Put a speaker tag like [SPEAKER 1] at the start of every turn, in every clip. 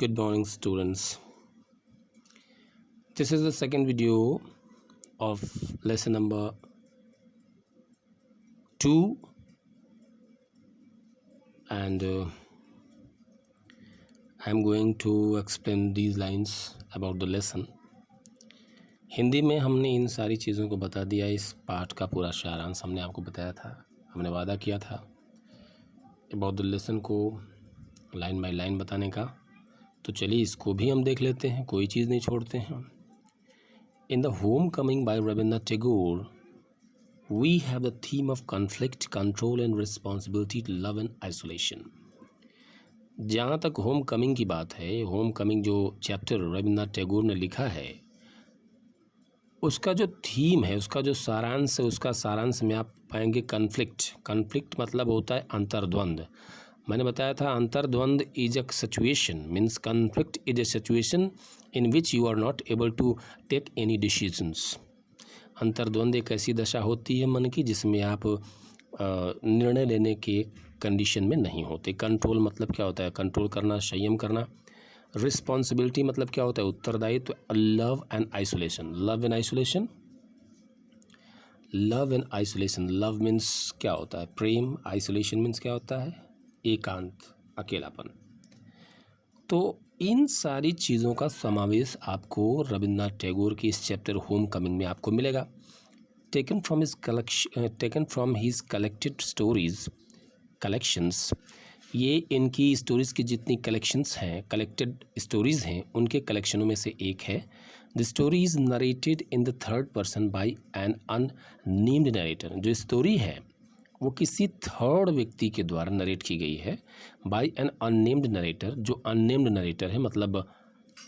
[SPEAKER 1] Good morning, students. This is the second video of lesson number 2, and I am going to explain these lines about the lesson. Hindi में हमने इन सारी चीज़ों को बता दिया। इस पाठ का पूरा सारांश हमने आपको बताया था, हमने वादा किया था अबाउट द लेसन को लाइन बाय लाइन बताने का। तो चलिए इसको भी हम देख लेते हैं, कोई चीज़ नहीं छोड़ते हैं। In the Homecoming by Rabindranath Tagore, we have the theme of conflict, control and responsibility, love and isolation. जहाँ तक होम कमिंग की बात है, होम कमिंग जो चैप्टर रविन्द्रनाथ टैगोर ने लिखा है, उसका जो थीम है, उसका जो सारांश है, उसका सारांश में आप पाएंगे कन्फ्लिक्ट। कन्फ्लिक्ट मतलब होता है अंतर्द्वंद। मैंने बताया था अंतर्द्वंद is a situation, means conflict is a situation in which you are not able to take any decisions. अंतर्द्वंद एक ऐसी दशा होती है मन की जिसमें आप निर्णय लेने के कंडीशन में नहीं होते। कंट्रोल मतलब क्या होता है? कंट्रोल करना, संयम करना। रिस्पॉन्सिबिलिटी मतलब क्या होता है? उत्तरदायित्व। Love and isolation. Love and isolation, love and isolation. Love means क्या होता है? प्रेम। आइसोलेशन मीन्स क्या होता है? एकांत, अकेलापन। तो इन सारी चीज़ों का समावेश आपको रविन्द्रनाथ टैगोर की इस चैप्टर होम कमिंग में आपको मिलेगा। Taken from his collected stories, collections. ये इनकी स्टोरीज़ की जितनी कलेक्शंस हैं, कलेक्टेड स्टोरीज़ हैं, उनके कलेक्शनों में से एक है। The story is narrated in the third person by an unnamed narrator. जो स्टोरी है वो किसी थर्ड व्यक्ति के द्वारा नरेट की गई है, बाय एन अननेम्ड नरेटर। जो अननेम्ड नरेटर है मतलब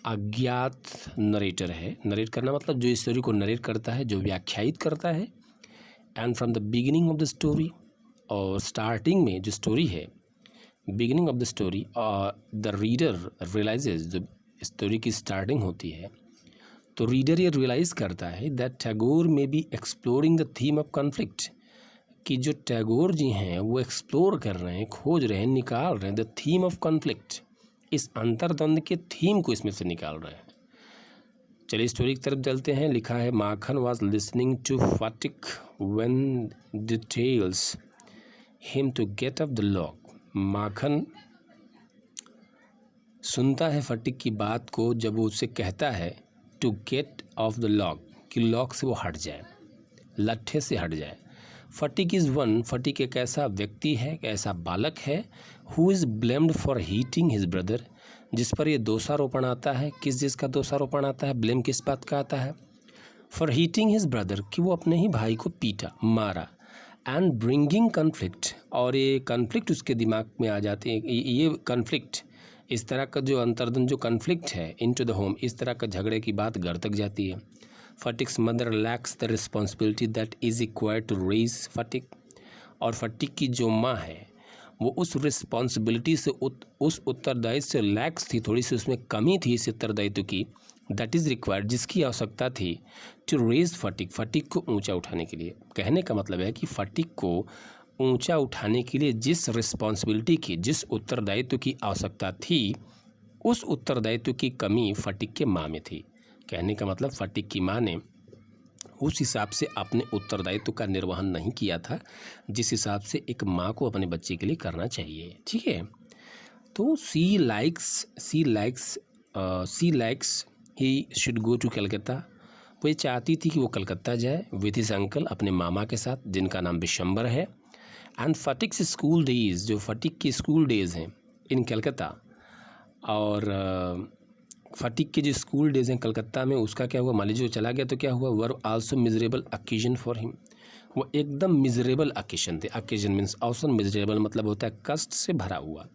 [SPEAKER 1] अज्ञात नरेटर है। नरेट करना मतलब जो स्टोरी को नरेट करता है, जो व्याख्यायित करता है। And from the beginning of the story, और स्टार्टिंग में जो स्टोरी है, beginning of the story, the reader realises. जो स्टोरी की स्टार्टिंग होती है तो रीडर ये रियलाइज़ करता है दैट टैगोर में B exploring the theme of conflict, कि जो टैगोर जी हैं वो एक्सप्लोर कर रहे हैं, खोज रहे हैं, निकाल रहे हैं द थीम ऑफ कॉन्फ्लिक्ट। इस अंतर्द्वंद के थीम को इसमें से निकाल रहे हैं। चलिए स्टोरी की तरफ चलते हैं। लिखा है, Makhan was listening to Phatik when details him to get up the log. Makhan सुनता है फटिक की बात को जब वो उससे कहता है to get off the lock, कि लॉक से वो हट जाए, लट्ठे से हट जाए। फटिक इज़ वन, फटिक एक ऐसा व्यक्ति है, एक ऐसा बालक है, who is blamed for heating his brother, जिस पर ये दोषारोपण आता है। किस चीज़ का दोषारोपण आता है? ब्लेम किस बात का आता है? फॉर हीटिंग हिज ब्रदर, कि वो अपने ही भाई को पीटा, मारा। एंड ब्रिंगिंग कन्फ्लिक्ट, और ये कन्फ्लिक्ट उसके दिमाग में आ जाते हैं। ये कन्फ्लिक्ट, इस तरह का जो अंतर्द्वंद, जो कन्फ्लिक्ट है इनटू द होम, इस तरह का झगड़े की बात घर तक जाती है। Phatik's mother lacks the responsibility that is required to raise Phatik, और फटिक की जो माँ है वो उस रिस्पॉन्सिबिलिटी से, उस उत्तरदायित्व से लैक्स थी, थोड़ी सी उसमें कमी थी इस उत्तरदायित्व की, दैट इज़ रिक्वायर्ड, जिसकी आवश्यकता थी, टू रेज फटिक, फटिक को ऊंचा उठाने के लिए। कहने का मतलब है कि फटिक को ऊंचा उठाने के लिए जिस रिस्पॉन्सिबिलिटी की, जिस उत्तरदायित्व की आवश्यकता थी, उस उत्तरदायित्व की कमी फटिक के माँ में थी। कहने का मतलब फटिक की माँ ने उस हिसाब से अपने उत्तरदायित्व का निर्वहन नहीं किया था जिस हिसाब से एक माँ को अपने बच्चे के लिए करना चाहिए। ठीक है, तो she likes he should go to Calcutta. वो ये चाहती थी कि वो कलकत्ता जाए विथ हिज अंकल, अपने मामा के साथ, जिनका नाम विशंबर है। एंड फटिक्स स्कूल डेज, जो फटिक की स्कूल डेज़ हैं इन कलकत्ता, और फटिक के जो स्कूल डेज़ हैं कलकत्ता में, उसका क्या हुआ? मान लीजिए वो चला गया तो क्या हुआ? Were also miserable occasion for him. वो एकदम मिजरेबल ओकेजन थे। ओकेजन मीन्स ऑल्सो मिजरेबल मतलब होता है कष्ट से भरा हुआ।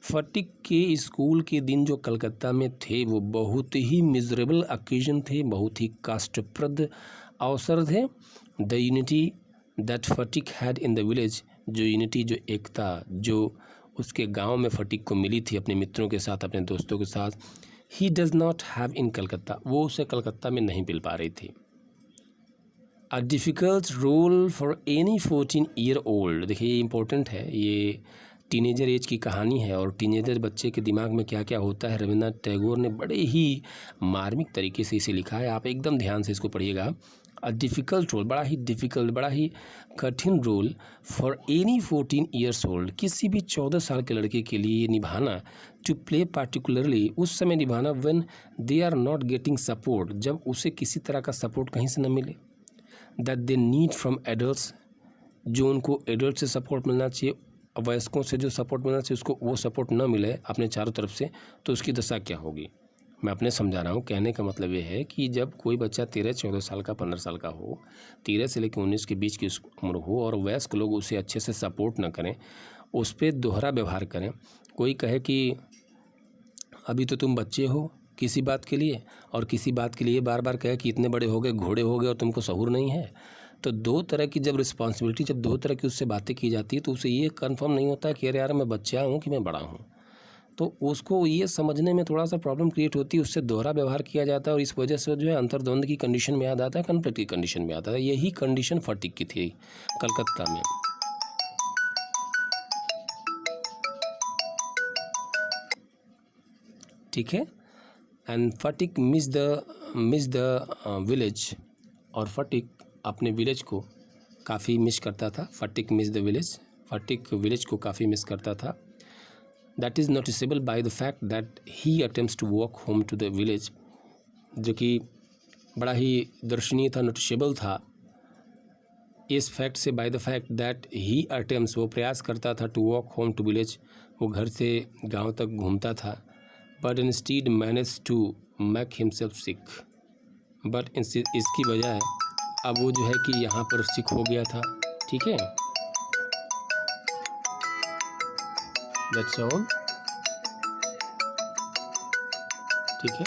[SPEAKER 1] फटिक के स्कूल के दिन जो कलकत्ता में थे वो बहुत ही मिजरेबल ओकेजन थे, बहुत ही कष्टप्रद अवसर थे। The unity that Phatik had in the village, जो यूनिटी, जो एकता, जो उसके गांव में फटिक को मिली थी अपने मित्रों के साथ, अपने दोस्तों के साथ, he does not have in Calcutta, वो उसे कलकत्ता में नहीं मिल पा रही थी। A difficult role for any 14 year old, देखिए ये इंपॉर्टेंट है, ये टीनेजर एज की कहानी है और टीनेजर बच्चे के दिमाग में क्या क्या होता है, रविन्द्रनाथ टैगोर ने बड़े ही मार्मिक तरीके से इसे लिखा है। आप एकदम ध्यान से इसको पढ़िएगा। अ डिफ़िकल्ट रोल, बड़ा ही डिफ़िकल्ट, बड़ा ही कठिन role for any 14 years old, किसी भी 14 साल के लड़के के लिए ये निभाना, टू प्ले पार्टिकुलरली, उस समय निभाना, when they are not getting support, जब उसे किसी तरह का सपोर्ट कहीं से न मिले, that they need from adults, जो उनको एडल्ट से सपोर्ट मिलना चाहिए, वयस्कों से जो सपोर्ट मिलना चाहिए उसको वो सपोर्ट न मिले अपने चारों तरफ से, तो उसकी दशा क्या होगी। मैं अपने समझा रहा हूँ। कहने का मतलब ये है कि जब कोई बच्चा 13-14 साल का, 15 साल का हो, 13 से लेकर 19 के बीच की उम्र हो और वयस्क लोग उसे अच्छे से सपोर्ट न करें, उस पर दोहरा व्यवहार करें, कोई कहे कि अभी तो तुम बच्चे हो किसी बात के लिए, और किसी बात के लिए बार बार कहे कि इतने बड़े हो गए, घोड़े हो गए और तुमको शऊर नहीं है, तो दो तरह की जब रिस्पॉन्सिबिलिटी, जब दो तरह की उससे बातें की जाती है तो उसे ये कंफर्म नहीं होता कि अरे यार मैं बच्चा हूँ कि मैं बड़ा हूँ, तो उसको ये समझने में थोड़ा सा प्रॉब्लम क्रिएट होती है, उससे दोहरा व्यवहार किया जाता है और इस वजह से जो है अंतर्द्वंद की कंडीशन में आ जाता है, कॉन्फ्लिक्ट की कंडीशन में आता है। यही कंडीशन फटीग की थी कलकत्ता में। ठीक है। And Phatik miss the village, और फटीग अपने विलेज को काफ़ी मिस करता था। Phatik miss the village, Phatik village को काफ़ी मिस करता था। That is noticeable by the fact that he attempts to walk home to the village, जो कि बड़ा ही दर्शनीय था, नोटिसेबल था इस फैक्ट से, by the fact that he attempts, वो प्रयास करता था, to walk home to village, वो घर से गांव तक घूमता था, but instead manage to make himself sick, but इसकी वजह अब वो जो है कि यहाँ पर सिक हो गया था। ठीक है, दैट्स ऑल। ठीक है।